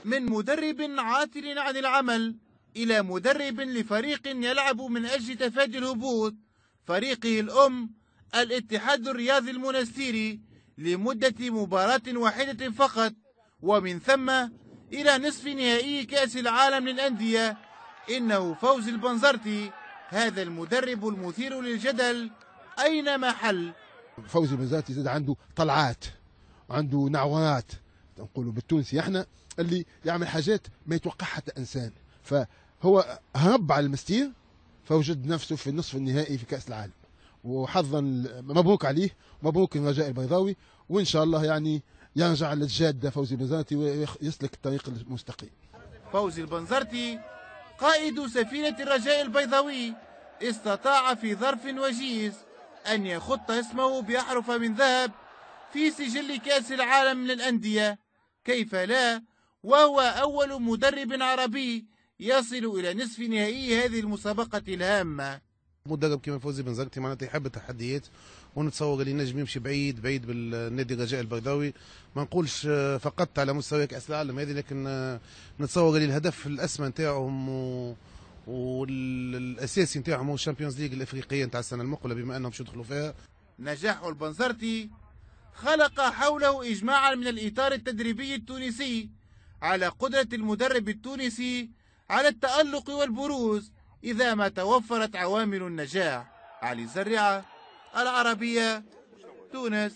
من مدرب عاطل عن العمل إلى مدرب لفريق يلعب من أجل تفادي الهبوط، فريقه الأم الاتحاد الرياضي المنستيري، لمدة مباراة واحدة فقط، ومن ثم إلى نصف نهائي كأس العالم للأندية. إنه فوزي البنزرتي هذا المدرب المثير للجدل أينما حل. فوزي البنزرتي زاد عنده طلعات، عنده نعوات نقولوا بالتونسي احنا، اللي يعمل حاجات ما يتوقعها حتى انسان. فهو هرب على المستير فوجد نفسه في النصف النهائي في كأس العالم، وحظا مبروك عليه، مبروك الرجاء البيضاوي، وان شاء الله يعني يرجع للجاده فوزي البنزرتي ويسلك الطريق المستقيم. فوزي البنزرتي قائد سفينة الرجاء البيضاوي استطاع في ظرف وجيز أن يخط اسمه بأحرف من ذهب في سجل كأس العالم للأندية، كيف لا، وهو أول مدرب عربي يصل إلى نصف نهائي هذه المسابقة الهامة. مدرب كما فوزي بنزرتي معناتها يحب التحديات، ونتصور اللي نجم يمشي بعيد بعيد بالنادي الرجاء البيضاوي، ما نقولش فقط على مستوى كأس العالم هذه، لكن نتصور اللي الهدف الأسمى نتاعهم والأساسي نتاعهم هو الشامبيونز ليج الأفريقية نتاع السنة المقبلة بما أنهم باش يدخلوا فيها. نجاح البنزرتي خلق حوله إجماعا من الإطار التدريبي التونسي على قدرة المدرب التونسي على التألق والبروز إذا ما توفرت عوامل النجاح. علي زريعة، العربية، تونس.